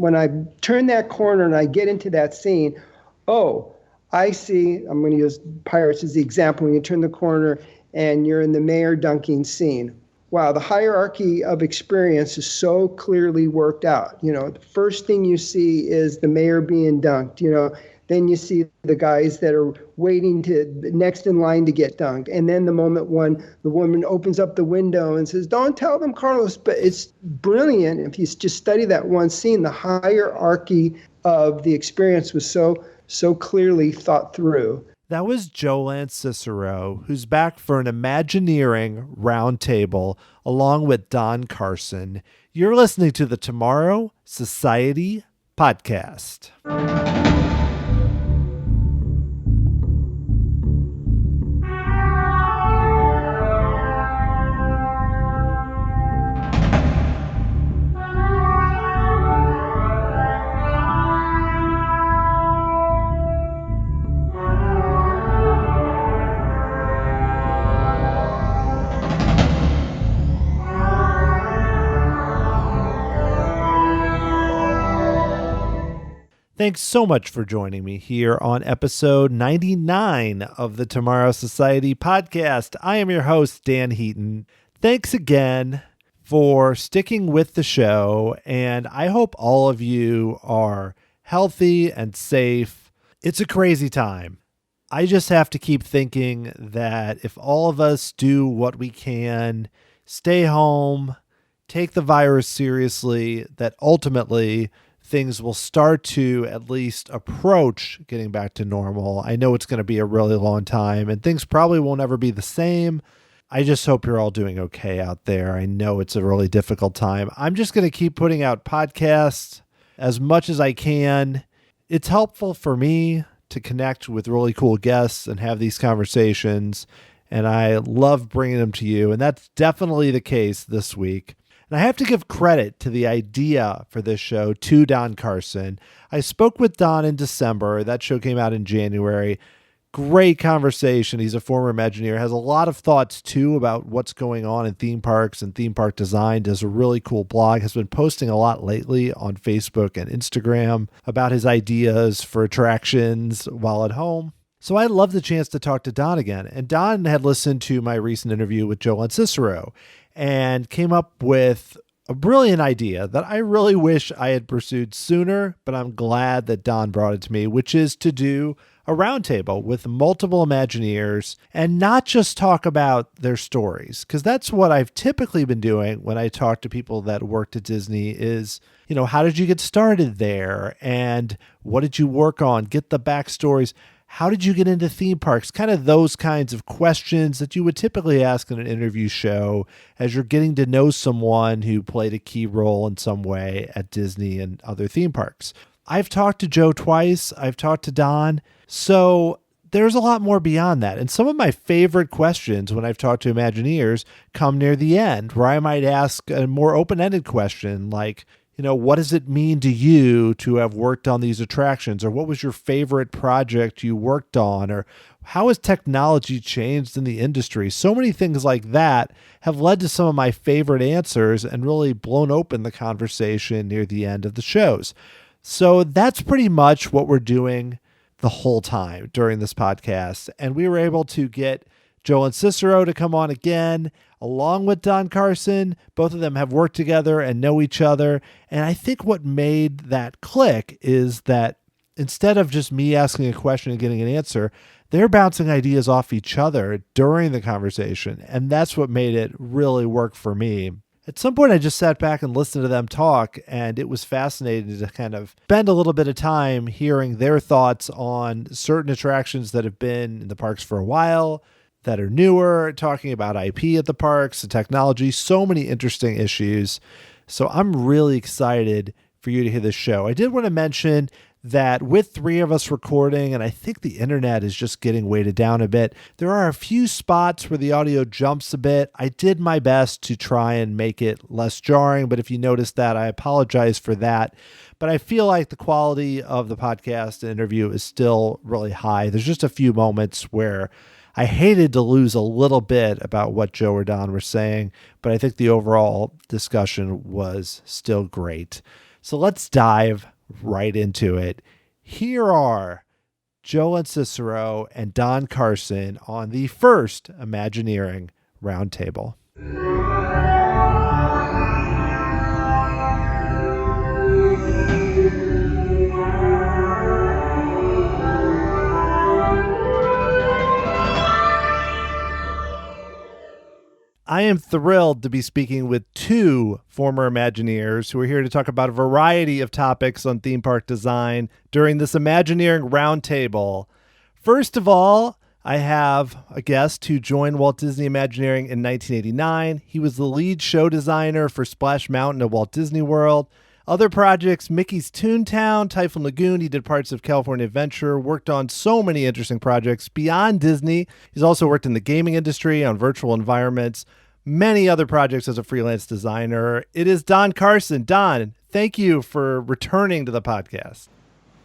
when I turn that corner and I get into that scene, oh, I see, I'm going to use Pirates as the example. When you turn the corner and you're in the mayor dunking scene. Wow, the hierarchy of experience is so clearly worked out. The first thing you see is the mayor being dunked, then you see the guys that are waiting next in line to get dunked. And then the moment when the woman opens up the window and says, "Don't tell them, Carlos," but it's brilliant. If you just study that one scene, the hierarchy of the experience was so clearly thought through. That was Joe Lanzisero, who's back for an Imagineering Roundtable along with Don Carson. You're listening to the Tomorrow Society podcast. Thanks so much for joining me here on episode 99 of the Tomorrow Society podcast. I am your host, Dan Heaton. Thanks again for sticking with the show, and I hope all of you are healthy and safe. It's a crazy time. I just have to keep thinking that if all of us do what we can, stay home, take the virus seriously, that ultimately things will start to at least approach getting back to normal. I know it's going to be a really long time and things probably won't ever be the same. I just hope you're all doing okay out there. I know it's a really difficult time. I'm just going to keep putting out podcasts as much as I can. It's helpful for me to connect with really cool guests and have these conversations, and I love bringing them to you, and that's definitely the case this week. And I have to give credit to the idea for this show to Don Carson. I spoke with Don in December. That show came out in January. Great conversation. He's a former Imagineer, has a lot of thoughts too about what's going on in theme parks and theme park design, does a really cool blog, has been posting a lot lately on Facebook and Instagram about his ideas for attractions while at home. So I love the chance to talk to Don again. And Don had listened to my recent interview with Joe Lanzisero and came up with a brilliant idea that I really wish I had pursued sooner, but I'm glad that Don brought it to me, which is to do a roundtable with multiple Imagineers and not just talk about their stories, because that's what I've typically been doing when I talk to people that worked at Disney is, how did you get started there? And what did you work on? Get the backstories. How did you get into theme parks? Kind of those kinds of questions that you would typically ask in an interview show as you're getting to know someone who played a key role in some way at Disney and other theme parks. I've talked to Joe twice. I've talked to Don. So there's a lot more beyond that. And some of my favorite questions when I've talked to Imagineers come near the end, where I might ask a more open-ended question like, what does it mean to you to have worked on these attractions? Or what was your favorite project you worked on? Or how has technology changed in the industry? So many things like that have led to some of my favorite answers and really blown open the conversation near the end of the shows. So that's pretty much what we're doing the whole time during this podcast. And we were able to get Joe Lanzisero to come on again, along with Don Carson. Both of them have worked together and know each other. And I think what made that click is that instead of just me asking a question and getting an answer, they're bouncing ideas off each other during the conversation. And that's what made it really work for me. At some point, I just sat back and listened to them talk, and it was fascinating to kind of spend a little bit of time hearing their thoughts on certain attractions that have been in the parks for a while, that are newer, talking about IP at the parks, the technology, so many interesting issues. So I'm really excited for you to hear this show. I did want to mention that with three of us recording, and I think the internet is just getting weighted down a bit, there are a few spots where the audio jumps a bit. I did my best to try and make it less jarring, but if you notice that, I apologize for that. But I feel like the quality of the podcast and interview is still really high. There's just a few moments where I hated to lose a little bit about what Joe or Don were saying, but I think the overall discussion was still great. So let's dive right into it. Here are Joe Lanzisero and Don Carson on the first Imagineering Roundtable. I am thrilled to be speaking with two former Imagineers who are here to talk about a variety of topics on theme park design during this Imagineering Roundtable. First of all, I have a guest who joined Walt Disney Imagineering in 1989. He was the lead show designer for Splash Mountain at Walt Disney World. Other projects, Mickey's Toontown, Typhoon Lagoon. He did parts of California Adventure, worked on so many interesting projects beyond Disney. He's also worked in the gaming industry on virtual environments, many other projects as a freelance designer. It is Don Carson. Don, thank you for returning to the podcast.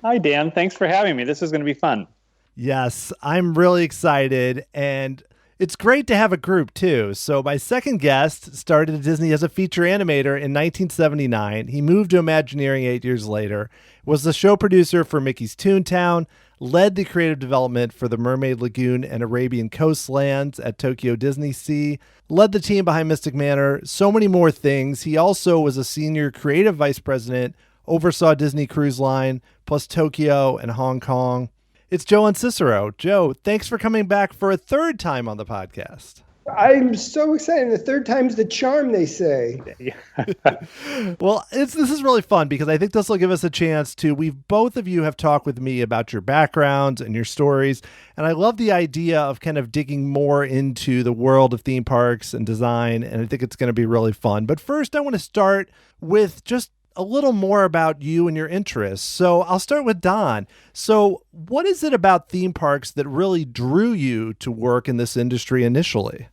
Hi, Dan. Thanks for having me. This is going to be fun. Yes, I'm really excited, and it's great to have a group too. So my second guest started at Disney as a feature animator in 1979. He moved to Imagineering 8 years later, was the show producer for Mickey's Toontown, led the creative development for the Mermaid Lagoon and Arabian Coastlands at Tokyo Disney Sea, led the team behind Mystic Manor, so many more things. He also was a senior creative vice president, oversaw Disney Cruise Line, plus Tokyo and Hong Kong. It's Joe Lanzisero. Joe, thanks for coming back for a third time on the podcast. I'm so excited. The third time's the charm, they say. Well, this is really fun because I think this will give us a chance to, both of you have talked with me about your backgrounds and your stories. And I love the idea of kind of digging more into the world of theme parks and design. And I think it's going to be really fun. But first, I want to start with just a little more about you and your interests. So I'll start with Don. So what is it about theme parks that really drew you to work in this industry initially?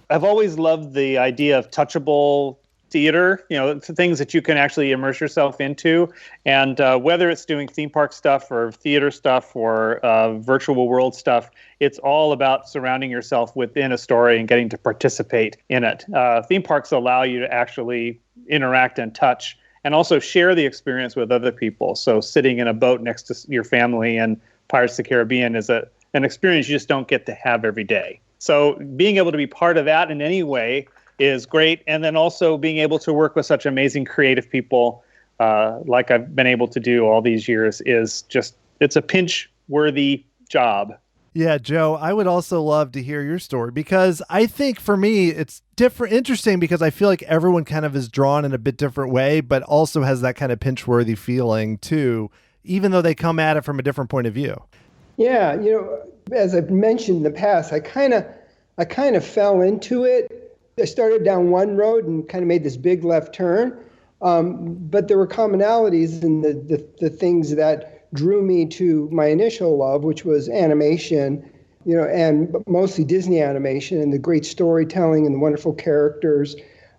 I've always loved the idea of touchable theater, things that you can actually immerse yourself into. And whether it's doing theme park stuff or theater stuff or virtual world stuff, it's all about surrounding yourself within a story and getting to participate in it. Theme parks allow you to actually interact and touch and also share the experience with other people. So sitting in a boat next to your family and Pirates of the Caribbean is an experience you just don't get to have every day. So being able to be part of that in any way is great. And then also being able to work with such amazing creative people like I've been able to do all these years is just, it's a pinch-worthy job. Yeah, Joe, I would also love to hear your story because I think for me, it's interesting because I feel like everyone kind of is drawn in a bit different way, but also has that kind of pinch-worthy feeling too, even though they come at it from a different point of view. Yeah, as I've mentioned in the past, I kind of fell into it. I started down one road and kind of made this big left turn, but there were commonalities in the things that drew me to my initial love, which was animation, and mostly Disney animation and the great storytelling and the wonderful characters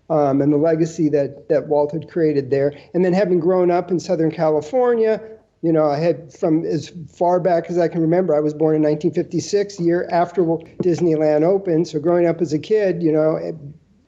and the legacy that Walt had created there. And then having grown up in Southern California, I had from as far back as I can remember, I was born in 1956, the year after Disneyland opened. So growing up as a kid,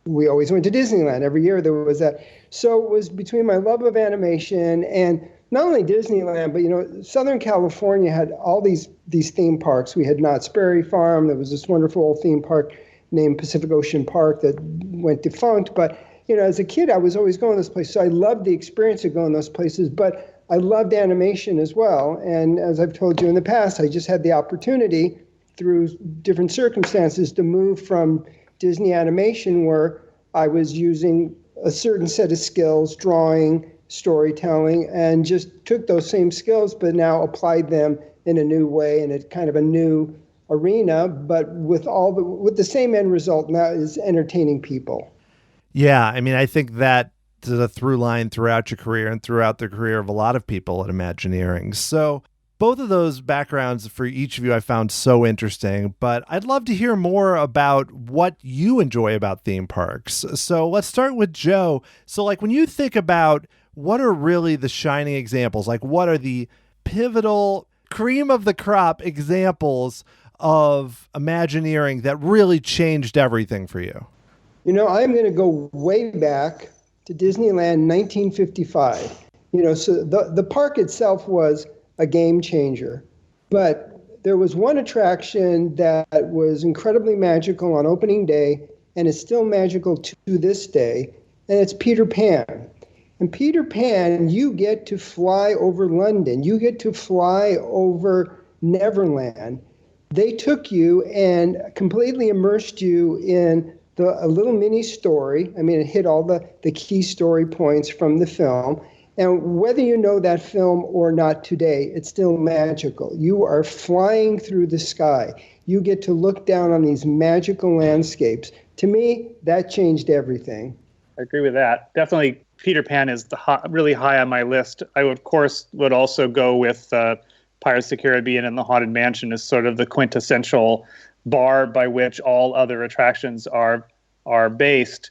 we always went to Disneyland. Every year there was that. So it was between my love of animation and not only Disneyland, but, Southern California had all these theme parks. We had Knott's Berry Farm. There was this wonderful old theme park named Pacific Ocean Park that went defunct. But, as a kid, I was always going to those places. So I loved the experience of going to those places, but I loved animation as well. And as I've told you in the past, I just had the opportunity through different circumstances to move from Disney animation, where I was using a certain set of skills, drawing, storytelling, and just took those same skills, but now applied them in a new way in a kind of a new arena, but with the same end result, now is entertaining people. Yeah, I mean, I think that is a through line throughout your career and throughout the career of a lot of people at Imagineering. So both of those backgrounds for each of you I found so interesting, but I'd love to hear more about what you enjoy about theme parks. So let's start with Joe. So when you think about what are really the shining examples? What are the pivotal cream of the crop examples of Imagineering that really changed everything for you? I'm going to go way back to Disneyland 1955. So the park itself was a game changer. But there was one attraction that was incredibly magical on opening day and is still magical to this day, and it's Peter Pan. And Peter Pan, you get to fly over London. You get to fly over Neverland. They took you and completely immersed you in a little mini story. I mean, it hit all the key story points from the film. And whether you know that film or not today, it's still magical. You are flying through the sky. You get to look down on these magical landscapes. To me, that changed everything. I agree with that. Definitely, Peter Pan is really high on my list. I, of course, would also go with Pirates of the Caribbean and the Haunted Mansion as sort of the quintessential bar by which all other attractions are based.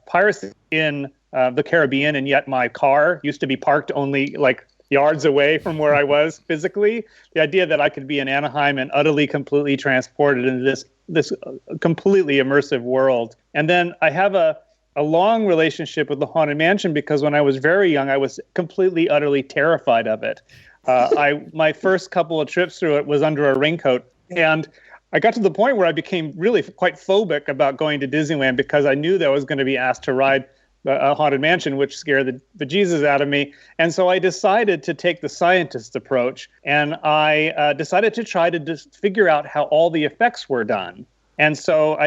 Pirates in the Caribbean, and yet my car used to be parked only like yards away from where I was physically. The idea that I could be in Anaheim and completely transported into this completely immersive world. And then I have a long relationship with the Haunted Mansion because when I was very young, I was completely, utterly terrified of it. My first couple of trips through it was under a raincoat, and I got to the point where I became really quite phobic about going to Disneyland because I knew that I was going to be asked to ride a Haunted Mansion, which scared the bejesus out of me. And so I decided to take the scientist approach, and I decided to try to just figure out how all the effects were done. And so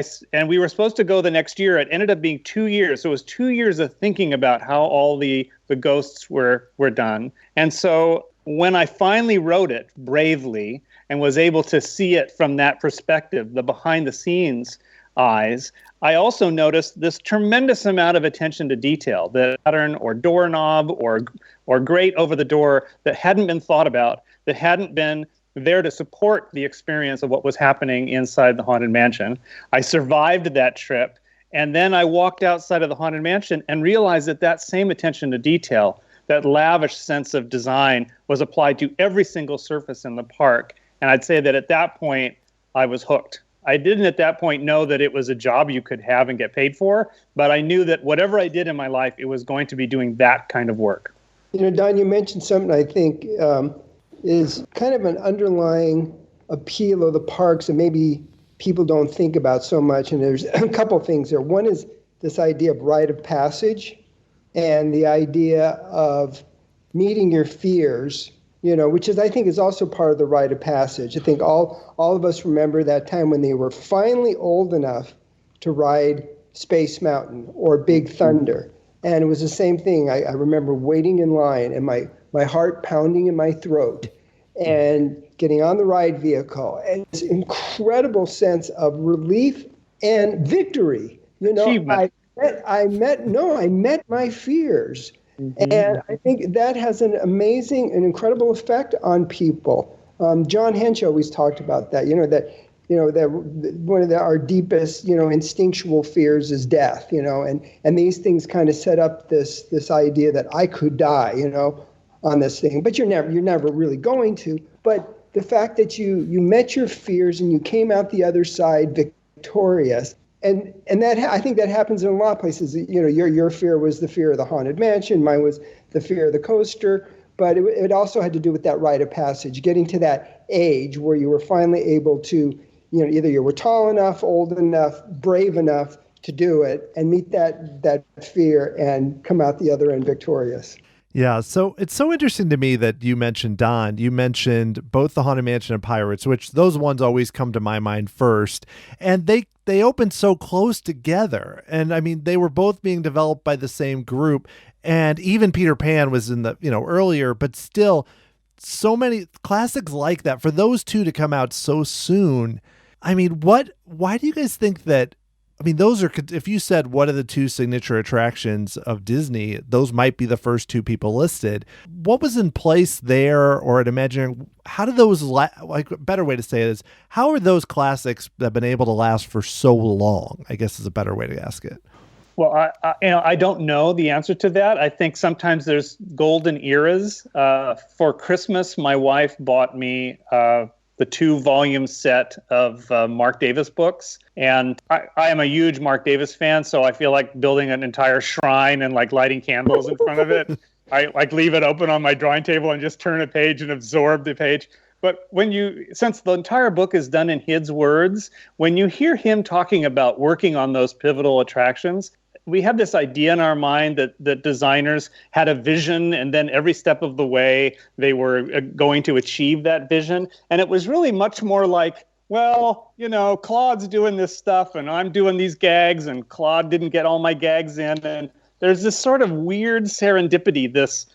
we were supposed to go the next year. It ended up being 2 years. So it was 2 years of thinking about how all the ghosts were done. And so when I finally wrote it bravely and was able to see it from that perspective, the behind the scenes eyes, I also noticed this tremendous amount of attention to detail, the pattern or doorknob or grate over the door that hadn't been thought about, that hadn't been there to support the experience of what was happening inside the Haunted Mansion. I survived that trip, and then I walked outside of the Haunted Mansion and realized that same attention to detail, that lavish sense of design, was applied to every single surface in the park. And I'd say that at that point, I was hooked. I didn't at that point know that it was a job you could have and get paid for, but I knew that whatever I did in my life, it was going to be doing that kind of work. Don, you mentioned something I think is kind of an underlying appeal of the parks that maybe people don't think about so much. And there's a couple things there. One is this idea of rite of passage and the idea of meeting your fears, which I think is also part of the rite of passage. I think all of us remember that time when they were finally old enough to ride Space Mountain or Big Thunder. And it was the same thing. I remember waiting in line and my heart pounding in my throat and getting on the ride vehicle. And this incredible sense of relief and victory. Achievement. I met my fears. Mm-hmm. And I think that has an amazing and incredible effect on people. John Hench always talked about that, that one of our deepest, instinctual fears is death, and these things kind of set up this idea that I could die, on this thing, but you're never really going to. But the fact that you met your fears and you came out the other side victorious. And that I think that happens in a lot of places. Your fear was the fear of the Haunted Mansion. Mine was the fear of the coaster. But it also had to do with that rite of passage, getting to that age where you were finally able to, either you were tall enough, old enough, brave enough to do it and meet that fear and come out the other end victorious. Yeah, so it's so interesting to me that you mentioned, Don, you mentioned both the Haunted Mansion and Pirates, which those ones always come to my mind first. And they opened so close together. And I mean, they were both being developed by the same group. And even Peter Pan was in the, earlier, but still so many classics like that for those two to come out so soon. I mean, why do you guys think that? I mean, those are, if you said what are the two signature attractions of Disney, those might be the first two people listed. What was in place there or at Imagineering? How do those, a better way to say it is, how are those classics that have been able to last for so long? I guess is a better way to ask it. Well, I don't know the answer to that. I think sometimes there's golden eras. For Christmas, my wife bought me the 2-volume set of Mark Davis books. And I am a huge Mark Davis fan, so I feel like building an entire shrine and like lighting candles in front of it. I like leave it open on my drawing table and just turn a page and absorb the page. But since the entire book is done in his words, when you hear him talking about working on those pivotal attractions, we have this idea in our mind that designers had a vision, and then every step of the way they were going to achieve that vision. And it was really much more like, well, Claude's doing this stuff and I'm doing these gags, and Claude didn't get all my gags in. And there's this sort of weird serendipity, this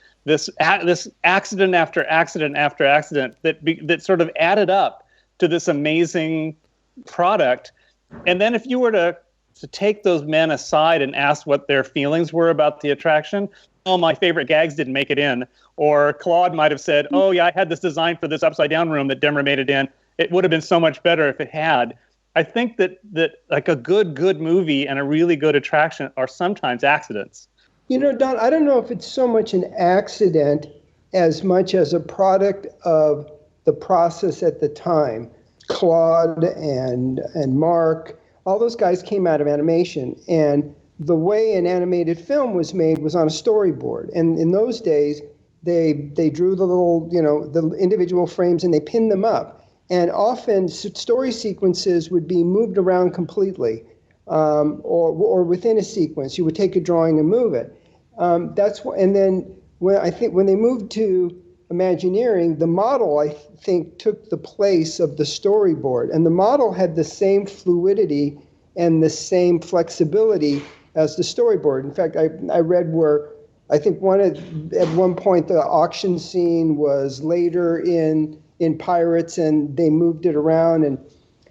accident after accident after accident that sort of added up to this amazing product. And then if you were to take those men aside and ask what their feelings were about the attraction, oh, my favorite gags didn't make it in. Or Claude might have said, oh yeah, I had this design for this upside down room that never made it in. It would have been so much better if it had. I think that like a good movie and a really good attraction are sometimes accidents. Don, I don't know if it's so much an accident as much as a product of the process at the time. Claude and Mark, all those guys came out of animation, and the way an animated film was made was on a storyboard. And in those days, they drew the little, the individual frames and they pinned them up. And often story sequences would be moved around completely. Or within a sequence, you would take a drawing and move it. And then when they moved to Imagineering, the model I think took the place of the storyboard, and the model had the same fluidity and the same flexibility as the storyboard. In fact, I read where I think at one point the auction scene was later in Pirates, and they moved it around, and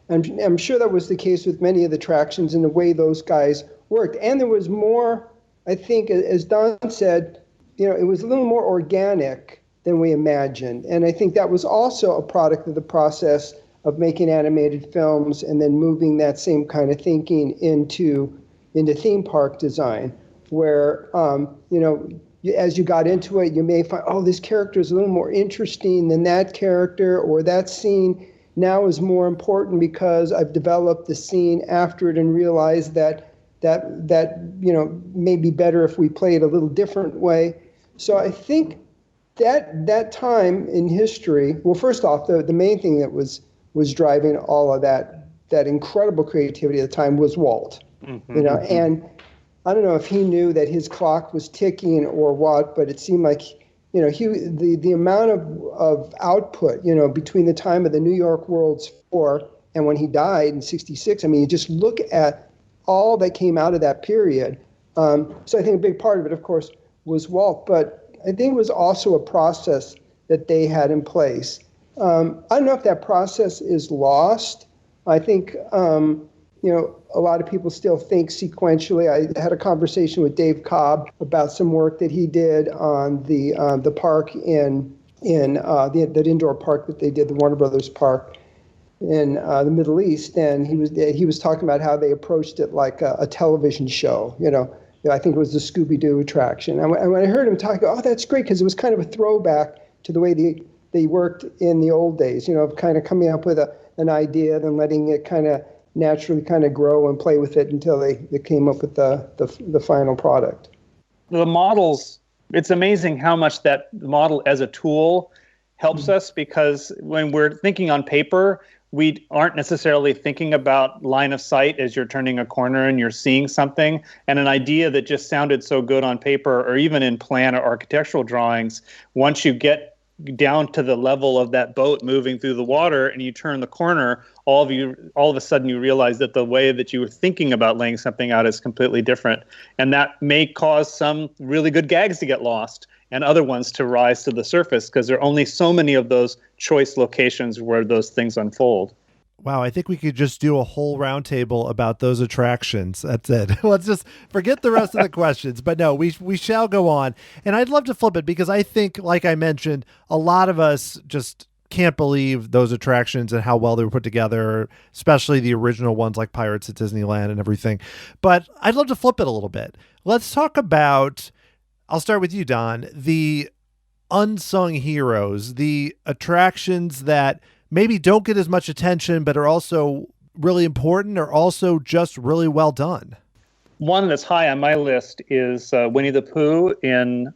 I'm sure that was the case with many of the attractions and the way those guys worked. And there was more, I think, as Don said, it was a little more organic than we imagined. And I think that was also a product of the process of making animated films and then moving that same kind of thinking into theme park design, where, as you got into it, you may find, oh, this character is a little more interesting than that character, or that scene now is more important because I've developed the scene after it and realized that may be better if we play it a little different way. So I think that time in history, well, first off, the main thing that was driving all of that incredible creativity at the time was Walt. Mm-hmm. And I don't know if he knew that his clock was ticking or what, but it seemed like, the amount of output, between the time of the New York World's Fair and when he died in '66, you just look at all that came out of that period. So I think a big part of it, of course, was Walt, but I think it was also a process that they had in place. I don't know if that process is lost. I think, a lot of people still think sequentially. I had a conversation with Dave Cobb about some work that he did on the park in that indoor park that they did, the Warner Brothers park in the Middle East, and he was talking about how they approached it like a television show. I think it was the Scooby-Doo attraction. And when I heard him talk, oh, that's great, because it was kind of a throwback to the way they worked in the old days. Of kind of coming up with an idea, then letting it kind of naturally kind of grow and play with it until they came up with the final product. The models, it's amazing how much that model as a tool helps us, because when we're thinking on paper, we aren't necessarily thinking about line of sight as you're turning a corner and you're seeing something. And an idea that just sounded so good on paper or even in plan or architectural drawings, once you get down to the level of that boat moving through the water and you turn the corner, all of a sudden you realize that the way that you were thinking about laying something out is completely different. And that may cause some really good gags to get lost and other ones to rise to the surface, because there are only so many of those choice locations where those things unfold. Wow, I think we could just do a whole roundtable about those attractions. That's it. Let's just forget the rest of the questions. But no, we shall go on. And I'd love to flip it, because I think, like I mentioned, a lot of us just can't believe those attractions and how well they were put together, especially the original ones like Pirates at Disneyland and everything. But I'd love to flip it a little bit. Let's talk about, I'll start with you, Don, the unsung heroes, the attractions that maybe don't get as much attention, but are also really important, or also just really well done. One that's high on my list is Winnie the Pooh in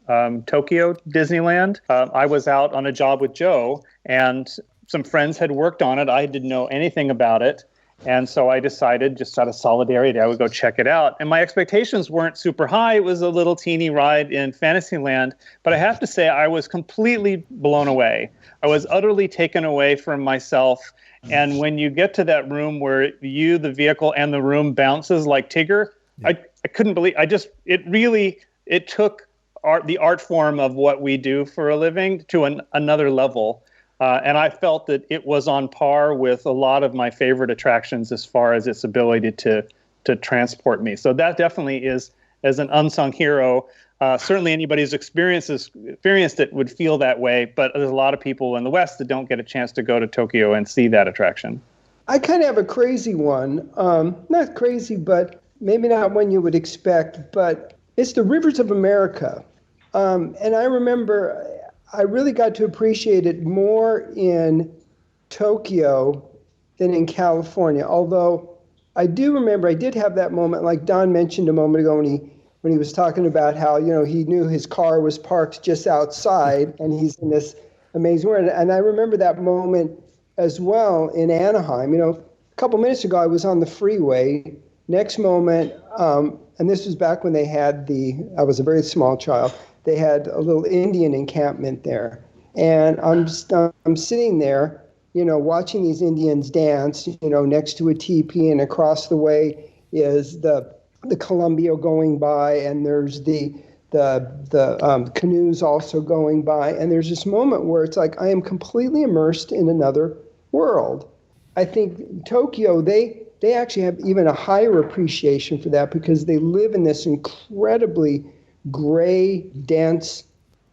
Tokyo Disneyland. I was out on a job with Joe, and some friends had worked on it. I didn't know anything about it. And so I decided, just out of solidarity, I would go check it out. And my expectations weren't super high. It was a little teeny ride in Fantasyland. But I have to say, I was completely blown away. I was utterly taken away from myself. And when you get to that room where you, the vehicle, and the room bounces like Tigger, I couldn't believe, it took the art form of what we do for a living to another level. And I felt that it was on par with a lot of my favorite attractions as far as its ability to transport me. So that definitely is, as an unsung hero, certainly anybody who's experienced it would feel that way. But there's a lot of people in the West that don't get a chance to go to Tokyo and see that attraction. I kind of have a crazy one. Not crazy, but maybe not one you would expect. But it's the Rivers of America. And I remember I really got to appreciate it more in Tokyo than in California. Although I do remember I did have that moment, like Don mentioned a moment ago when he was talking about how, he knew his car was parked just outside and he's in this amazing world. And I remember that moment as well in Anaheim. A couple minutes ago I was on the freeway. Next moment, and this was back when they had I was a very small child, they had a little Indian encampment there. And I'm sitting there, watching these Indians dance, next to a teepee, and across the way is the Columbia going by, and there's the canoes also going by. And there's this moment where it's like I am completely immersed in another world. I think Tokyo, they actually have even a higher appreciation for that because they live in this incredibly gray, dense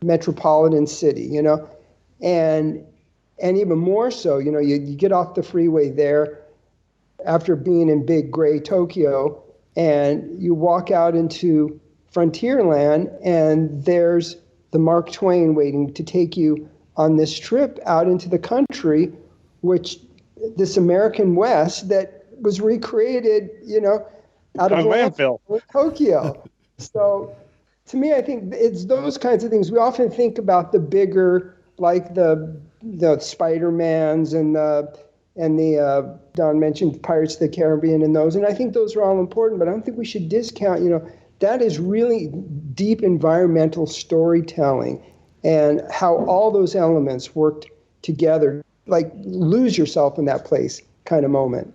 metropolitan city, and even more so, you get off the freeway there after being in big gray Tokyo, and you walk out into Frontierland, and there's the Mark Twain waiting to take you on this trip out into the country, this American West that was recreated, out of landfill, Tokyo. So to me, I think it's those kinds of things. We often think about the bigger, like the Spider-Mans and the Don mentioned Pirates of the Caribbean and those, and I think those are all important. But I don't think we should discount. That is really deep environmental storytelling, and how all those elements worked together. Like lose yourself in that place kind of moment.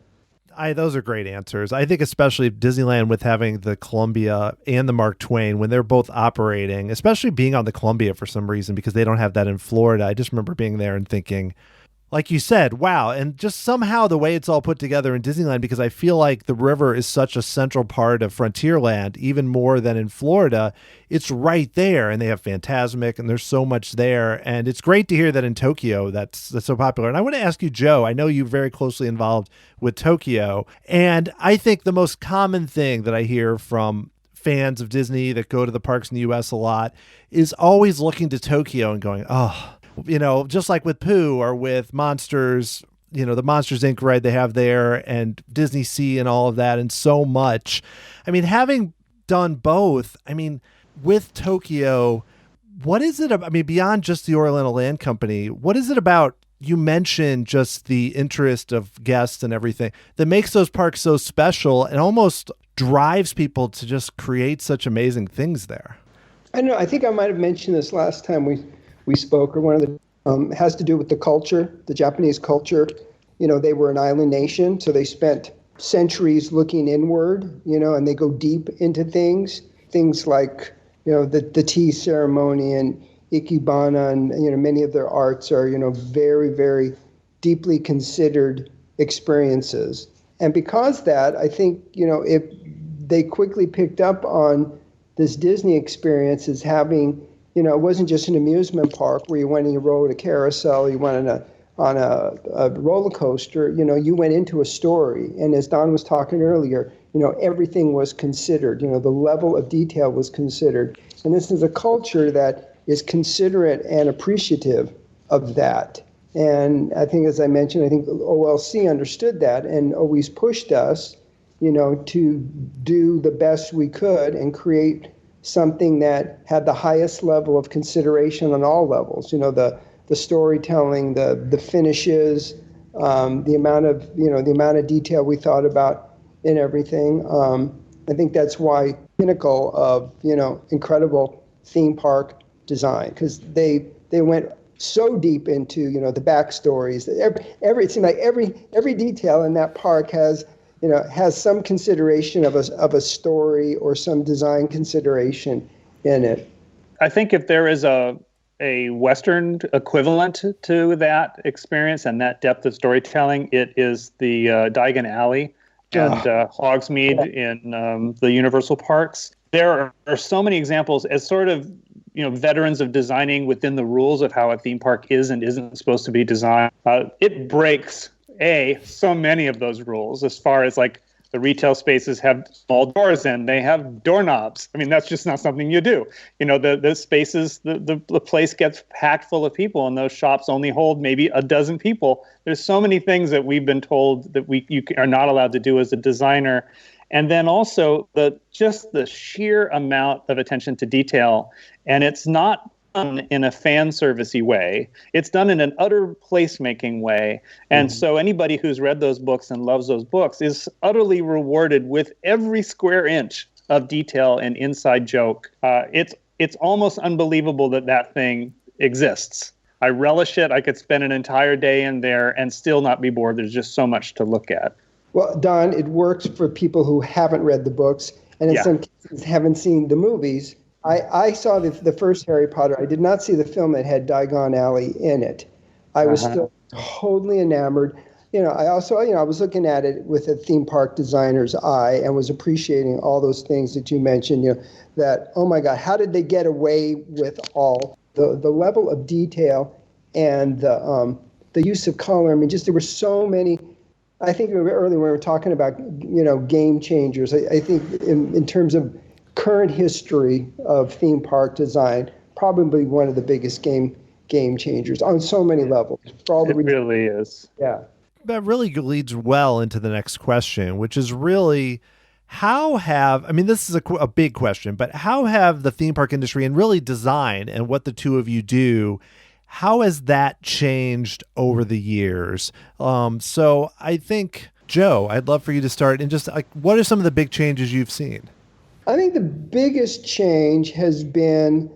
Those are great answers. I think especially Disneyland with having the Columbia and the Mark Twain, when they're both operating, especially being on the Columbia for some reason, because they don't have that in Florida. I just remember being there and thinking, like you said, wow. And just somehow the way it's all put together in Disneyland, because I feel like the river is such a central part of Frontierland, even more than in Florida. It's right there, and they have Fantasmic, and there's so much there. And it's great to hear that in Tokyo that's so popular. And I want to ask you, Joe, I know you're very closely involved with Tokyo, and I think the most common thing that I hear from fans of Disney that go to the parks in the U.S. a lot is always looking to Tokyo and going, oh, just like with Pooh or with Monsters, the Monsters Inc. ride they have there, and Disney Sea and all of that, and so much. I mean, having done both, with Tokyo, what is it? Beyond just the Oriental Land Company, what is it about? You mentioned just the interest of guests and everything that makes those parks so special and almost drives people to just create such amazing things there. I know. I think I might have mentioned this last time we spoke, or one of the has to do with the culture, the Japanese culture. They were an island nation, so they spent centuries looking inward, and they go deep into things like, the tea ceremony and Ikebana, and, many of their arts are, very, very deeply considered experiences. And because that, I think, if they quickly picked up on this Disney experience as having, it wasn't just an amusement park where you went and you rode a carousel, you went on a roller coaster, you went into a story. And as Don was talking earlier, everything was considered, the level of detail was considered. And this is a culture that is considerate and appreciative of that. And I think, as I mentioned, I think OLC understood that and always pushed us to do the best we could and create something that had the highest level of consideration on all levels. The storytelling, the finishes, the amount of detail we thought about in everything. I think that's why pinnacle of incredible theme park design, because they went so deep into the backstories. It seemed like every detail in that park has some consideration of a story or some design consideration in it. I think if there is a Western equivalent to that experience and that depth of storytelling, it is the Diagon Alley and Hogsmeade in the Universal Parks. There are so many examples as sort of veterans of designing within the rules of how a theme park is and isn't supposed to be designed. It breaks so many of those rules, as far as like the retail spaces have small doors and they have doorknobs. I mean, that's just not something you do. The spaces, the place gets packed full of people, and those shops only hold maybe a dozen people. There's so many things that we've been told that you are not allowed to do as a designer. And then also the sheer amount of attention to detail. And it's not done in a fan servicey way. It's done in an utter placemaking way. And so anybody who's read those books and loves those books is utterly rewarded with every square inch of detail and inside joke. It's almost unbelievable that thing exists. I relish it. I could spend an entire day in there and still not be bored. There's just so much to look at. Well, Don, it works for people who haven't read the books and in some cases haven't seen the movies. I saw the first Harry Potter. I did not see the film that had Diagon Alley in it. I was still totally enamored. I was looking at it with a theme park designer's eye and was appreciating all those things that you mentioned, that, oh my God, how did they get away with all the level of detail and the use of color? I mean, there were so many. I think earlier when we were talking about, game changers, I think in terms of current history of theme park design, probably one of the biggest game changers on so many levels. For all the reasons. Really is. Yeah. That really leads well into the next question, which is really this is a big question, but how have the theme park industry and really design and what the two of you do, how has that changed over the years? So I think, Joe, I'd love for you to start and just what are some of the big changes you've seen? I think the biggest change has been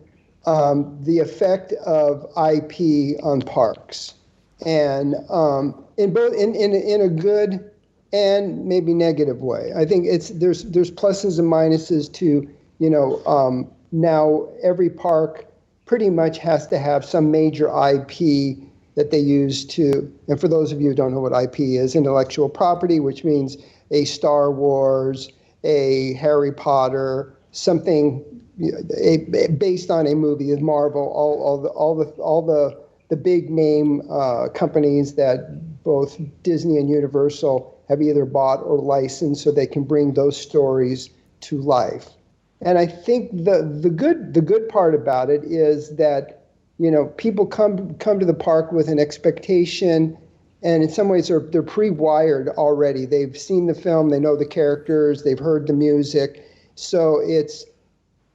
the effect of IP on parks, and in a good and maybe negative way. I think there's pluses and minuses to now every park pretty much has to have some major IP that they use to, and for those of you who don't know what IP is, intellectual property, which means a Star Wars, a Harry Potter, something based on a movie, of Marvel, all the big name companies that both Disney and Universal have either bought or licensed, so they can bring those stories to life. And I think the good part about it is that people come to the park with an expectation, and in some ways they're pre-wired already. They've seen the film, they know the characters, they've heard the music, so it's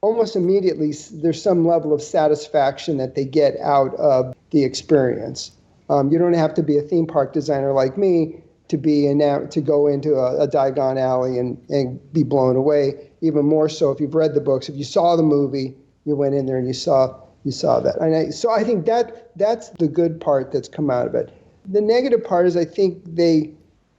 almost immediately there's some level of satisfaction that they get out of the experience. You don't have to be a theme park designer like me to go into a Diagon Alley and be blown away. Even more so if you've read the books. If you saw the movie, you went in there and you saw that. And so I think that's the good part that's come out of it. The negative part is I think they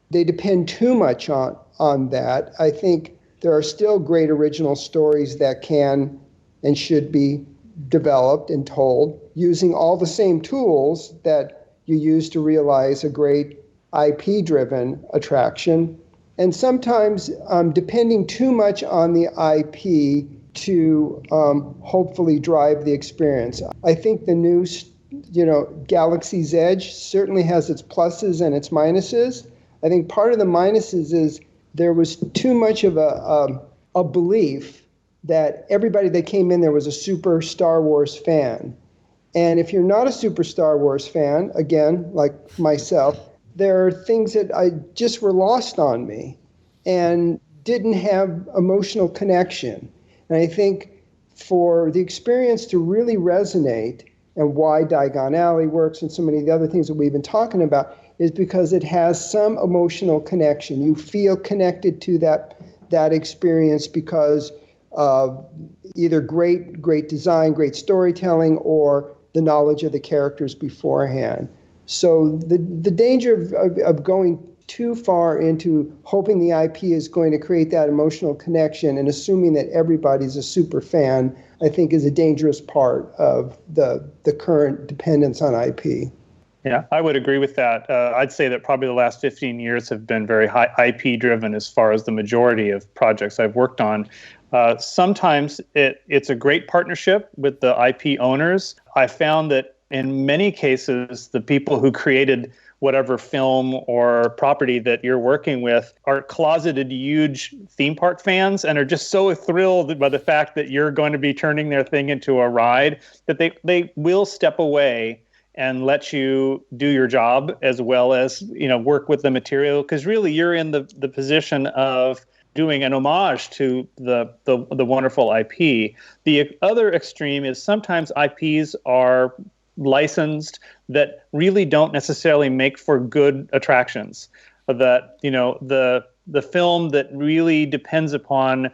depend too much on that. I think there are still great original stories that can and should be developed and told using all the same tools that you use to realize a great IP-driven attraction. And sometimes depending too much on the IP to hopefully drive the experience. I think the new, Galaxy's Edge certainly has its pluses and its minuses. I think part of the minuses is there was too much of a belief that everybody that came in there was a super Star Wars fan. And if you're not a super Star Wars fan, again, like myself, there are things that just were lost on me. and didn't have emotional connection. And I think for the experience to really resonate, and why Diagon Alley works and so many of the other things that we've been talking about, is because it has some emotional connection. You feel connected to that experience because of either great design, great storytelling, or the knowledge of the characters beforehand. So the danger of going too far into hoping the IP is going to create that emotional connection and assuming that everybody's a super fan, I think is a dangerous part of the current dependence on IP. Yeah, I would agree with that. I'd say that probably the last 15 years have been very high IP driven as far as the majority of projects I've worked on. Sometimes it's a great partnership with the IP owners. I found that in many cases, the people who created whatever film or property that you're working with are closeted huge theme park fans and are just so thrilled by the fact that you're going to be turning their thing into a ride that they will step away and let you do your job as well as, work with the material, because really you're in the position of doing an homage to the wonderful IP. The other extreme is sometimes IPs are licensed that really don't necessarily make for good attractions. That, the film that really depends upon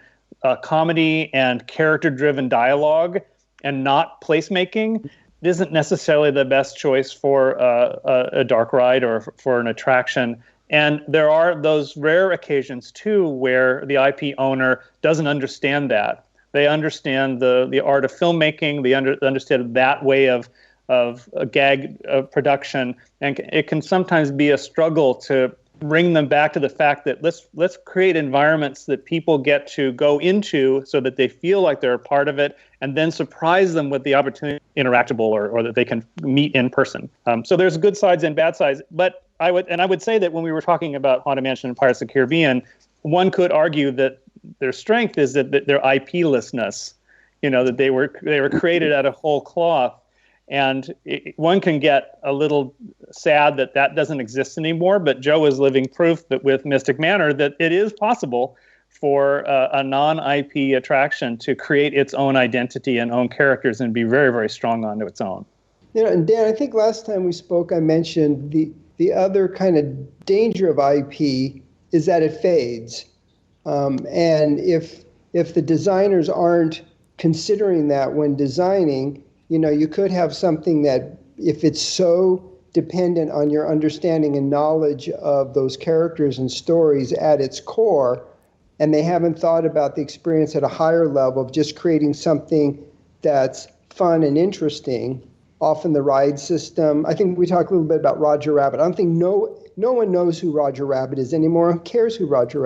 comedy and character-driven dialogue and not placemaking isn't necessarily the best choice for a dark ride or for an attraction. And there are those rare occasions, too, where the IP owner doesn't understand that. They understand the art of filmmaking. They understand that way of a gag production. And it can sometimes be a struggle to bring them back to the fact that let's create environments that people get to go into so that they feel like they're a part of it, and then surprise them with the opportunity interactable or that they can meet in person. So there's good sides and bad sides. But I would say that when we were talking about Haunted Mansion and Pirates of the Caribbean, one could argue that their strength is that their IP-lessness, that they were created out of whole cloth. And one can get a little sad that doesn't exist anymore, but Joe is living proof that with Mystic Manor that it is possible for a non-IP attraction to create its own identity and own characters and be very, very strong onto its own. And Dan, I think last time we spoke, I mentioned the other kind of danger of IP is that it fades. And if the designers aren't considering that when designing, you could have something that, if it's so dependent on your understanding and knowledge of those characters and stories at its core, and they haven't thought about the experience at a higher level of just creating something that's fun and interesting, often the ride system. I think we talked a little bit about Roger Rabbit. I don't think no one knows who Roger Rabbit is anymore. Who cares who Roger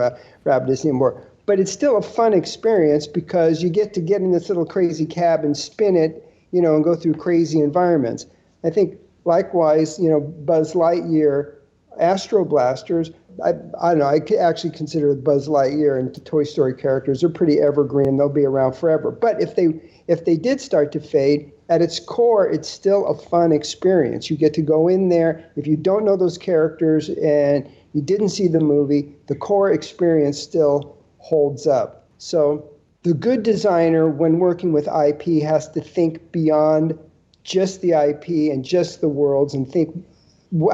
Rabbit is anymore? But it's still a fun experience because you get to get in this little crazy cab and spin it, and go through crazy environments. I think likewise, Buzz Lightyear, Astro Blasters, I don't know, I actually consider Buzz Lightyear and the Toy Story characters, they're pretty evergreen and they'll be around forever. But if they did start to fade, at its core, it's still a fun experience. You get to go in there. If you don't know those characters and you didn't see the movie, the core experience still holds up. So the good designer, when working with IP, has to think beyond just the IP and just the worlds and think,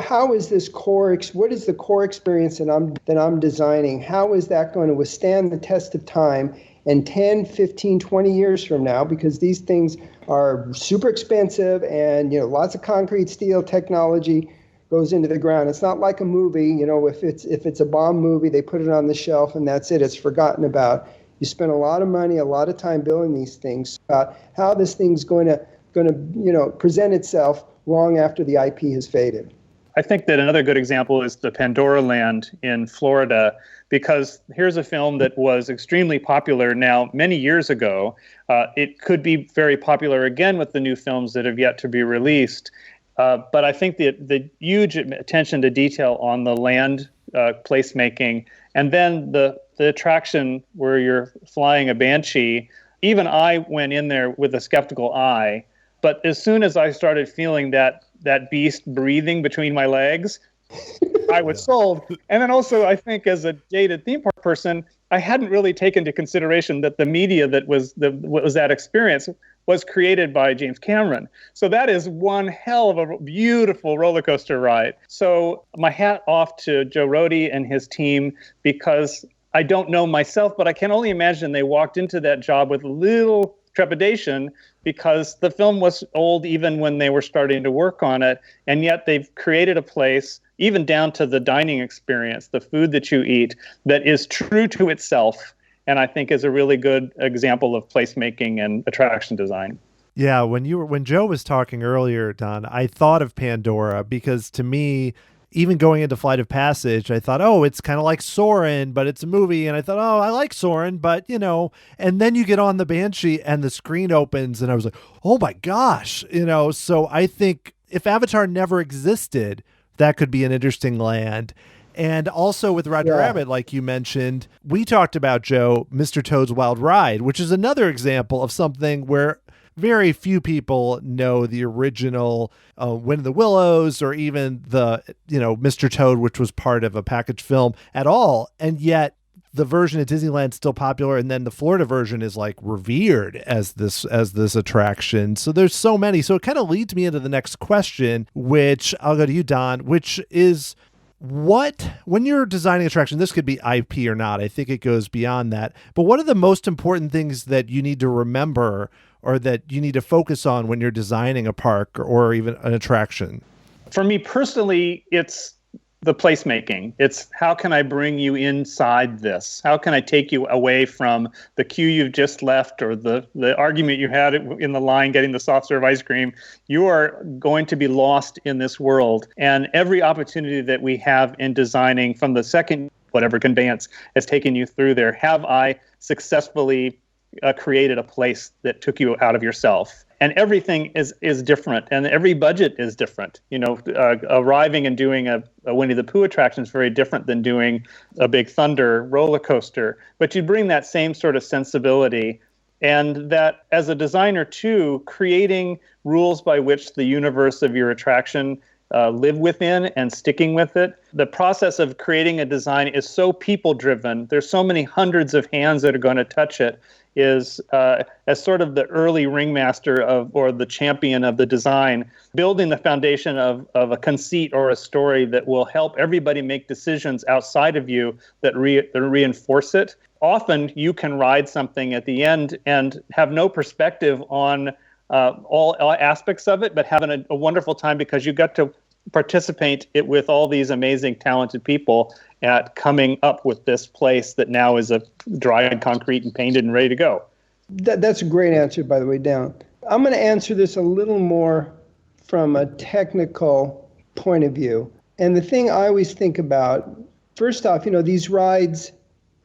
how is this what is the core experience that I'm designing? How is that going to withstand the test of time? And 10, 15, 20 years from now, because these things are super expensive and, lots of concrete, steel technology goes into the ground. It's not like a movie, if it's a bomb movie, they put it on the shelf and that's it. It's forgotten about. You spend a lot of money, a lot of time building these things, about how this thing's going to present itself long after the IP has faded. I think that another good example is the Pandora Land in Florida, because here's a film that was extremely popular now many years ago. It could be very popular again with the new films that have yet to be released. But I think the huge attention to detail on the land placemaking, and then the attraction where you're flying a Banshee, even I went in there with a skeptical eye. But as soon as I started feeling that beast breathing between my legs, I was sold. And then also, I think as a dated theme park person, I hadn't really taken into consideration that the media that was that experience was created by James Cameron. So that is one hell of a beautiful roller coaster ride. So my hat off to Joe Rohde and his team, because I don't know myself, but I can only imagine they walked into that job with little trepidation, because the film was old even when they were starting to work on it. And yet they've created a place, even down to the dining experience, the food that you eat, that is true to itself. And I think is a really good example of placemaking and attraction design. Yeah, when Joe was talking earlier, Don, I thought of Pandora, because to me, even going into Flight of Passage, I thought, oh, it's kind of like Soarin', but it's a movie. And I thought, oh, I like Soarin', but, and then you get on the Banshee and the screen opens and I was like, oh my gosh, so I think if Avatar never existed, that could be an interesting land. And also with Roger Rabbit, like you mentioned, we talked about, Joe, Mr. Toad's Wild Ride, which is another example of something where very few people know the original Wind in the Willows, or even the, Mr. Toad, which was part of a packaged film at all. And yet the version at Disneyland is still popular. And then the Florida version is like revered as this attraction. So there's so many. So it kind of leads me into the next question, which I'll go to you, Don, which is, when you're designing attraction, this could be IP or not, I think it goes beyond that, but what are the most important things that you need to remember or that you need to focus on when you're designing a park or even an attraction? For me personally, it's the placemaking. It's how can I bring you inside this? How can I take you away from the queue you've just left, or the argument you had in the line getting the soft serve ice cream? You are going to be lost in this world. And every opportunity that we have in designing, from the second whatever conveyance has taken you through there, have I successfully created a place that took you out of yourself? And everything is different, and every budget is different. Arriving and doing a Winnie the Pooh attraction is very different than doing a Big Thunder roller coaster. But you bring that same sort of sensibility, and that as a designer too, creating rules by which the universe of your attraction live within and sticking with it. The process of creating a design is so people-driven. There's so many hundreds of hands that are going to touch it. Is as sort of the early ringmaster or the champion of the design, building the foundation of a conceit or a story that will help everybody make decisions outside of you that reinforce it. Often you can ride something at the end and have no perspective on all aspects of it, but having a wonderful time because you got to participate it with all these amazing, talented people at coming up with this place that now is a dried concrete and painted and ready to go. That's a great answer, by the way, Dan. I'm going to answer this a little more from a technical point of view. And the thing I always think about, first off, these rides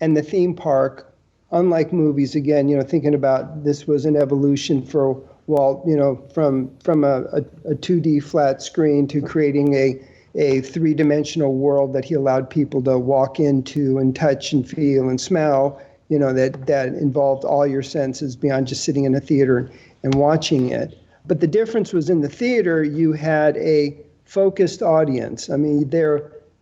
and the theme park, unlike movies, again, thinking about this was an evolution for Walt, from a 2D flat screen to creating a three-dimensional world that he allowed people to walk into and touch and feel and smell, that involved all your senses beyond just sitting in a theater and watching it. But the difference was, in the theater, you had a focused audience. I mean,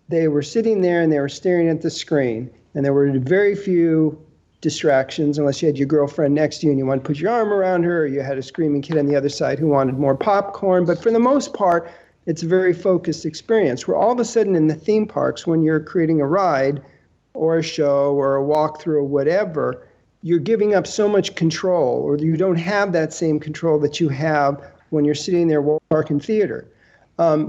they were sitting there and they were staring at the screen, and there were very few distractions, unless you had your girlfriend next to you and you wanted to put your arm around her, or you had a screaming kid on the other side who wanted more popcorn. But for the most part, it's a very focused experience, where all of a sudden in the theme parks, when you're creating a ride or a show or a walkthrough or whatever, you're giving up so much control, or you don't have that same control that you have when you're sitting there walking theater.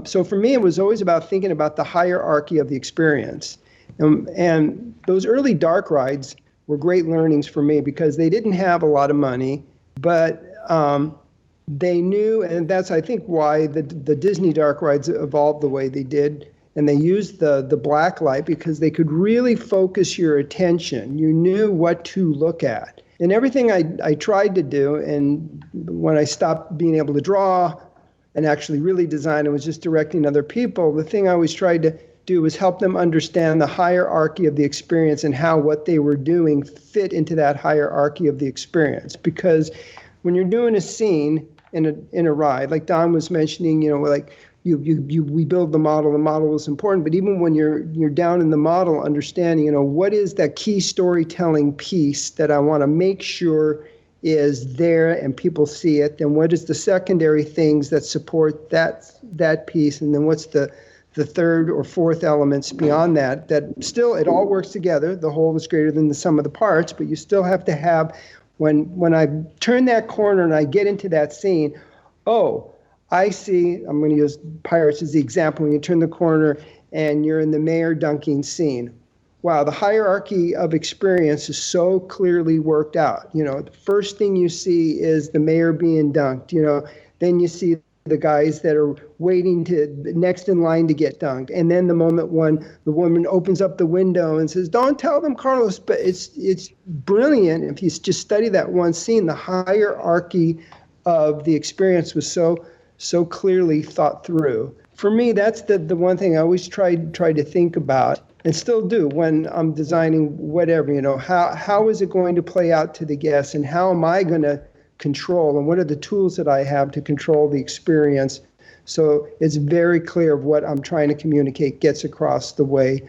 So for me, it was always about thinking about the hierarchy of the experience. And those early dark rides were great learnings for me, because they didn't have a lot of money, but they knew, and that's, I think, why the Disney dark rides evolved the way they did. And they used the black light because they could really focus your attention. You knew what to look at. And everything I tried to do, and when I stopped being able to draw and actually really design and was just directing other people, the thing I always tried to do was help them understand the hierarchy of the experience and how what they were doing fit into that hierarchy of the experience. Because when you're doing a scene in a ride, like Don was mentioning, like we build the model. The model is important, but even when you're down in the model, understanding, what is that key storytelling piece that I want to make sure is there and people see it, then what is the secondary things that support that piece, and then what's the third or fourth elements beyond that still it all works together. The whole is greater than the sum of the parts, but you still have to have, when I turn that corner and I get into that scene, I see, I'm going to use Pirates as the example, when you turn the corner and you're in the mayor dunking scene. Wow, the hierarchy of experience is so clearly worked out. The first thing you see is the mayor being dunked. Then you see the guys that are waiting next in line to get dunked. And then the moment when the woman opens up the window and says, "Don't tell them, Carlos," but it's brilliant. If you just study that one scene, the hierarchy of the experience was so clearly thought through. For me, that's the one thing I always try to think about, and still do when I'm designing whatever, how is it going to play out to the guests, and how am I going to control, and what are the tools that I have to control the experience, so it's very clear of what I'm trying to communicate gets across the way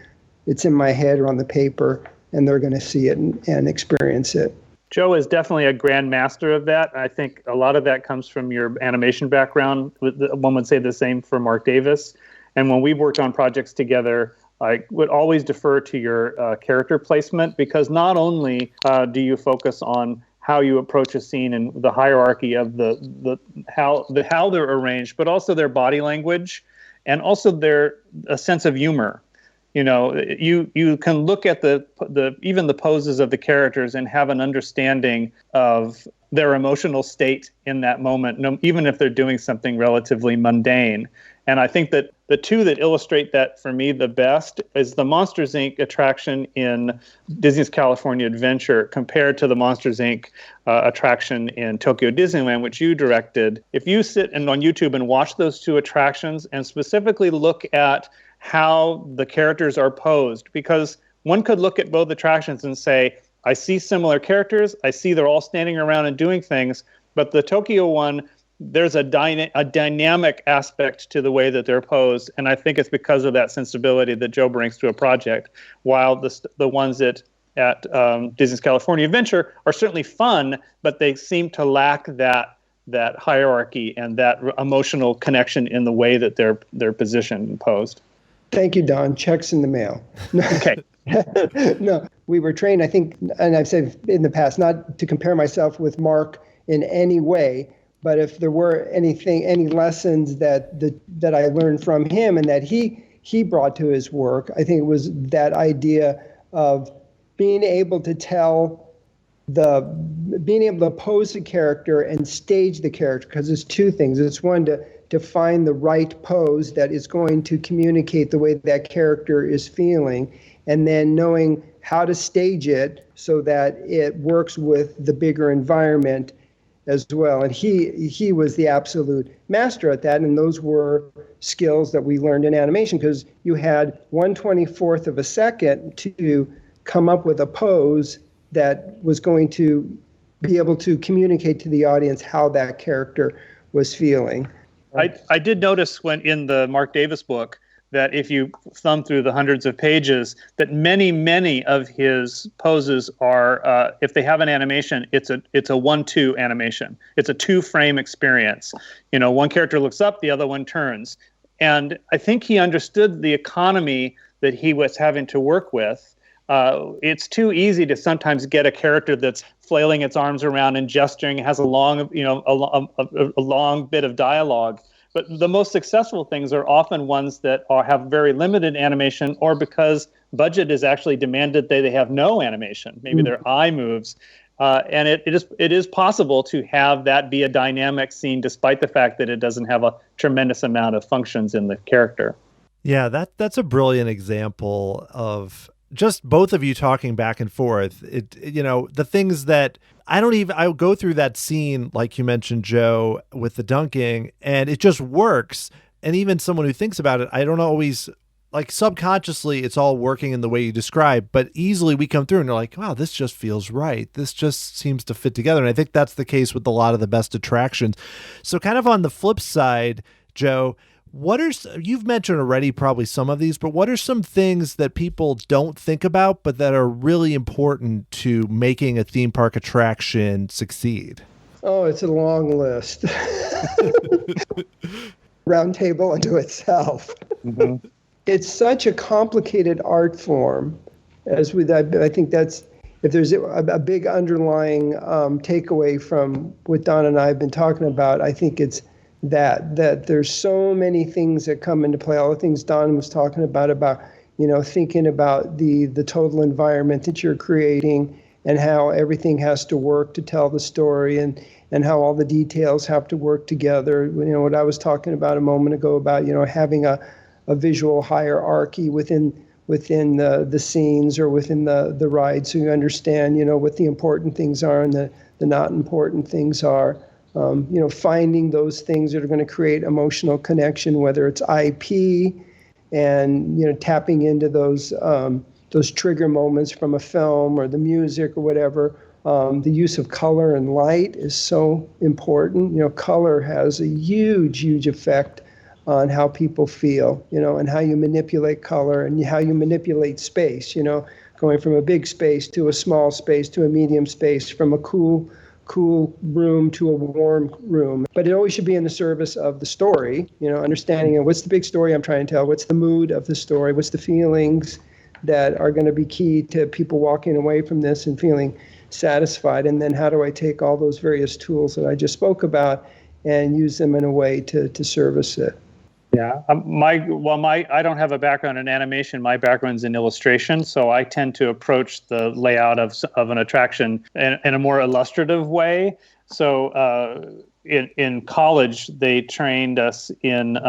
it's in my head or on the paper, and they're going to see it and experience it. Joe is definitely a grand master of that. I think a lot of that comes from your animation background. One would say the same for Mark Davis. And when we've worked on projects together, I would always defer to your character placement, because not only do you focus on how you approach a scene and the hierarchy of how they're arranged, but also their body language and also a sense of humor. You can look at even the poses of the characters and have an understanding of their emotional state in that moment, even if they're doing something relatively mundane. And I think that the two that illustrate that for me the best is the Monsters, Inc. attraction in Disney's California Adventure compared to the Monsters, Inc. Attraction in Tokyo Disneyland, which you directed. If you sit on YouTube and watch those two attractions and specifically look at how the characters are posed, because one could look at both attractions and say, I see similar characters, I see they're all standing around and doing things, but the Tokyo one, there's a dynamic aspect to the way that they're posed, and I think it's because of that sensibility that Joe brings to a project, while the ones at Disney's California Adventure are certainly fun, but they seem to lack that hierarchy and that emotional connection in the way that they're positioned and posed. Thank you, Don. Checks in the mail. Okay. No, we were trained, I think, and I've said in the past, not to compare myself with Mark in any way, but if there were any lessons that I learned from him and that he brought to his work, I think it was that idea of being able to pose the character and stage the character, because it's two things. It's one, to find the right pose that is going to communicate the way that character is feeling, and then knowing how to stage it so that it works with the bigger environment as well. And he was the absolute master at that, and those were skills that we learned in animation, because you had 1/24th of a second to come up with a pose that was going to be able to communicate to the audience how that character was feeling. I did notice when in the Mark Davis book that if you thumb through the hundreds of pages, that many of his poses are, if they have an animation, it's a 1-2 animation. It's a 2-frame experience. One character looks up, the other one turns. And I think he understood the economy that he was having to work with. It's too easy to sometimes get a character that's flailing its arms around and gesturing, has a long bit of dialogue. But the most successful things are often ones that have very limited animation, or because budget is actually demanded, they have no animation. Maybe their eye moves. And it is possible to have that be a dynamic scene, despite the fact that it doesn't have a tremendous amount of functions in the character. Yeah, that's a brilliant example of just both of you talking back and forth. The things that I go through that scene, like you mentioned, Joe, with the dunking, and it just works. And even someone who thinks about it, I don't always, like, subconsciously it's all working in the way you describe, but easily we come through and they're like, wow, this just feels right. This just seems to fit together. And I think that's the case with a lot of the best attractions. So kind of on the flip side, Joe, You've mentioned already probably some of these, but what are some things that people don't think about, but that are really important to making a theme park attraction succeed? Oh, it's a long list. Roundtable unto itself. Mm-hmm. It's such a complicated art form. I think that's, if there's a big underlying takeaway from what Don and I have been talking about, I think it's that there's so many things that come into play. All the things Don was talking about thinking about the total environment that you're creating and how everything has to work to tell the story and how all the details have to work together. What I was talking about a moment ago about, having a visual hierarchy within the scenes or within the ride, so you understand, what the important things are and the not important things are. Finding those things that are going to create emotional connection, whether it's IP and, tapping into those trigger moments from a film or the music or whatever. The use of color and light is so important. Color has a huge effect on how people feel, and how you manipulate color and how you manipulate space, going from a big space to a small space to a medium space, from a cool room to a warm room. But it always should be in the service of the story, understanding what's the big story I'm trying to tell, what's the mood of the story, what's the feelings that are going to be key to people walking away from this and feeling satisfied, and then how do I take all those various tools that I just spoke about and use them in a way to service it. Yeah, I don't have a background in animation. My background's in illustration, so I tend to approach the layout of an attraction in a more illustrative way. So in college, they trained us in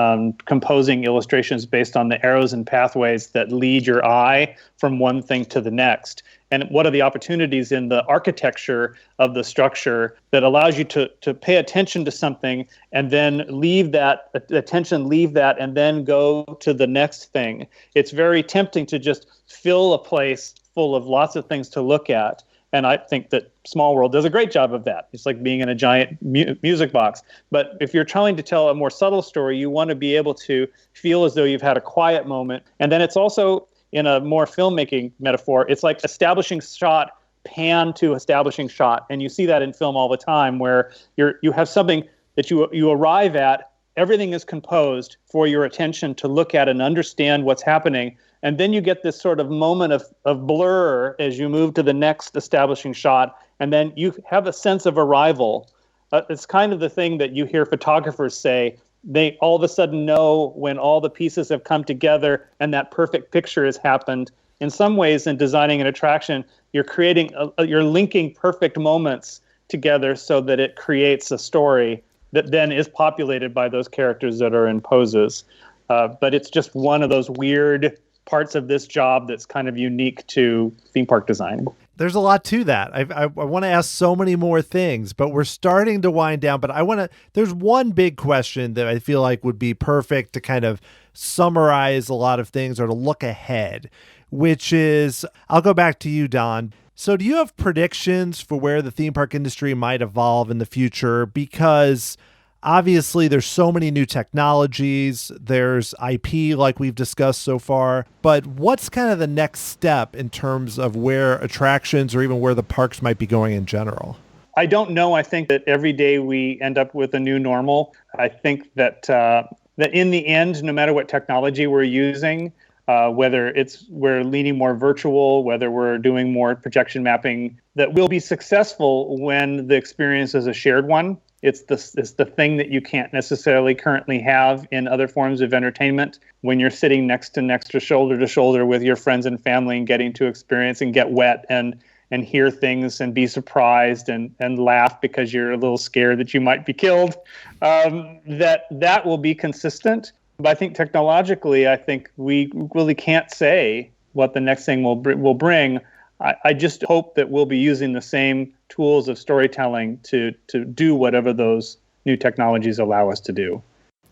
composing illustrations based on the arrows and pathways that lead your eye from one thing to the next. And what are the opportunities in the architecture of the structure that allows you to pay attention to something and then leave that, and then go to the next thing. It's very tempting to just fill a place full of lots of things to look at. And I think that Small World does a great job of that. It's like being in a giant music box. But if you're trying to tell a more subtle story, you want to be able to feel as though you've had a quiet moment. And then it's also, in a more filmmaking metaphor, it's like establishing shot, pan to establishing shot. And you see that in film all the time, where you have something that you arrive at, everything is composed for your attention to look at and understand what's happening. And then you get this sort of moment of blur as you move to the next establishing shot, and then you have a sense of arrival. It's kind of the thing that you hear photographers say. They all of a sudden know when all the pieces have come together and that perfect picture has happened. In some ways, in designing an attraction, you're linking perfect moments together so that it creates a story that then is populated by those characters that are in poses. But it's just one of those weird parts of this job that's kind of unique to theme park design. There's a lot to that. I want to ask so many more things, but we're starting to wind down. But there's one big question that I feel like would be perfect to kind of summarize a lot of things or to look ahead, which is, I'll go back to you, Don. So do you have predictions for where the theme park industry might evolve in the future? Because obviously, there's so many new technologies, there's IP like we've discussed so far, but what's kind of the next step in terms of where attractions or even where the parks might be going in general? I don't know. I think that every day we end up with a new normal. I think that in the end, no matter what technology we're using, whether we're leaning more virtual, whether we're doing more projection mapping, that we'll be successful when the experience is a shared one. It's the thing that you can't necessarily currently have in other forms of entertainment, when you're sitting next to shoulder with your friends and family and getting to experience and get wet and hear things and be surprised and laugh because you're a little scared that you might be killed. That will be consistent. But I think technologically, we really can't say what the next thing will bring. I just hope that we'll be using the same tools of storytelling to do whatever those new technologies allow us to do.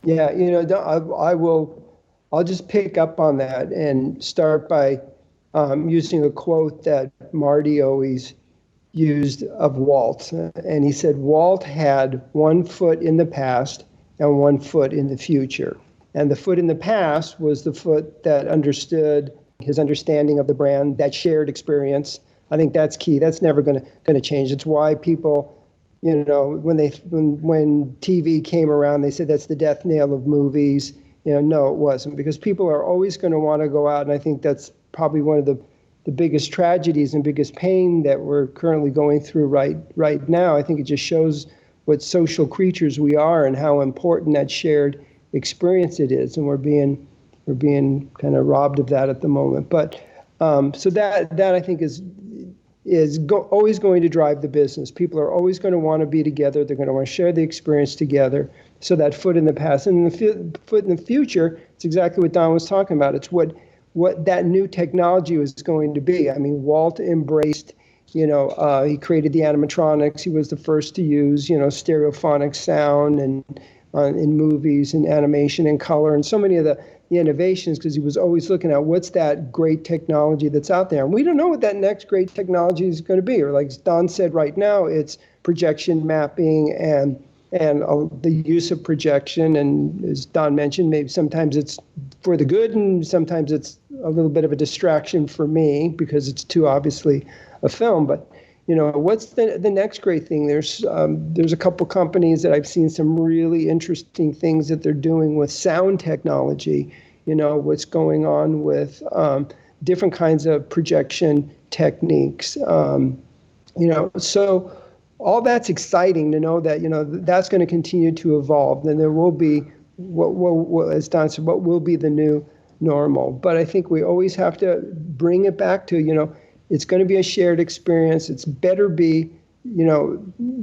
Yeah, I'll just pick up on that and start by using a quote that Marty always used of Walt. And he said, Walt had 1 foot in the past and 1 foot in the future. And the foot in the past was the foot that understood his understanding of the brand, that shared experience. I think that's key. That's never going to change. It's why people, when TV came around, they said that's the death nail of movies. No, it wasn't, because people are always going to want to go out, and I think that's probably one of the biggest tragedies and biggest pain that we're currently going through right now. I think it just shows what social creatures we are and how important that shared experience it is, and we're being kind of robbed of that at the moment. But so that I think is always going to drive the business. People are always going to want to be together. They're going to want to share the experience together. So that foot in the past and the foot in the future, it's exactly what Don was talking about. It's what that new technology was going to be. I mean, Walt embraced, he created the animatronics. He was the first to use, stereophonic sound and in movies and animation and color and so many of the innovations, because he was always looking at what's that great technology that's out there. And we don't know what that next great technology is going to be. Or like Don said, right now, it's projection mapping and the use of projection. And as Don mentioned, maybe sometimes it's for the good and sometimes it's a little bit of a distraction for me because it's too obviously a film. But what's the next great thing? There's a couple companies that I've seen some really interesting things that they're doing with sound technology. What's going on with different kinds of projection techniques. So all that's exciting to know that that's going to continue to evolve. Then there will be what as Don said, what will be the new normal. But I think we always have to bring it back to it's going to be a shared experience. It's better be,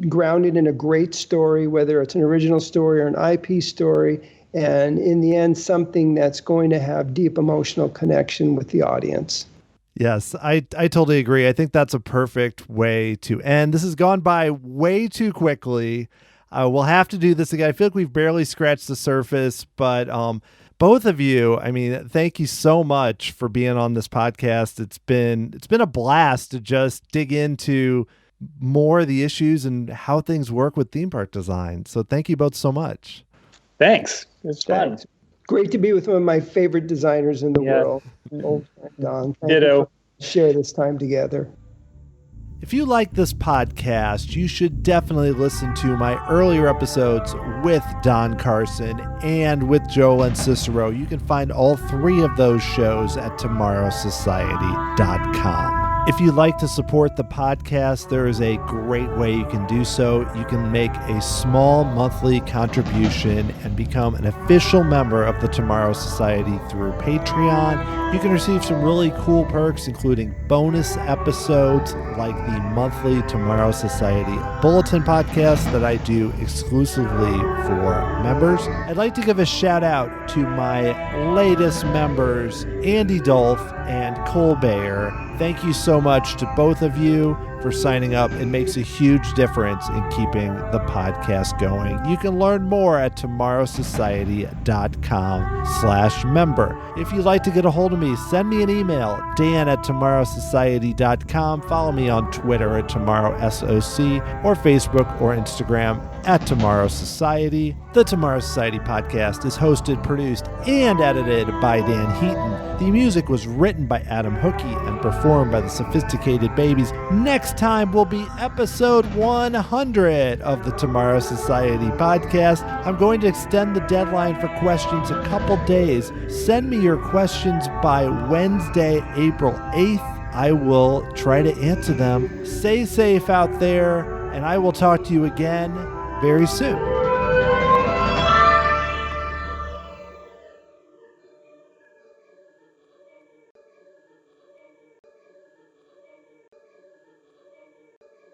grounded in a great story, whether it's an original story or an IP story, and in the end, something that's going to have deep emotional connection with the audience. Yes, I totally agree. I think that's a perfect way to end. This has gone by way too quickly. We'll have to do this again. I feel like we've barely scratched the surface, but both of you, thank you so much for being on this podcast. It's been a blast to just dig into more of the issues and how things work with theme park design. So thank you both so much. Thanks. It's fun. Great to be with one of my favorite designers in the world. Old friend Don. Ditto. Share this time together. If you like this podcast, you should definitely listen to my earlier episodes with Don Carson and with Joe Lanzisero. You can find all three of those shows at tomorrowsociety.com. If you'd like to support the podcast, there is a great way you can do so. You can make a small monthly contribution and become an official member of the Tomorrow Society through Patreon. You can receive some really cool perks, including bonus episodes like the monthly Tomorrow Society Bulletin podcast that I do exclusively for members. I'd like to give a shout out to my latest members, Andy Dolph and Cole Bayer. Thank you so much to both of you for signing up. It makes a huge difference in keeping the podcast going. You can learn more at tomorrowsociety.com/member. If you'd like to get a hold of me, send me an email, dan@tomorrowsociety.com. Follow me on Twitter at tomorrowsoc or Facebook or Instagram at Tomorrow Society. The Tomorrow Society podcast is hosted, produced, and edited by Dan Heaton. The music was written by Adam Hookey and performed by the Sophisticated Babies. Next time will be episode 100 of the Tomorrow Society podcast. I'm going to extend the deadline for questions a couple days. Send me your questions by Wednesday, April 8th. I will try to answer them. Stay safe out there, and I will talk to you again very soon.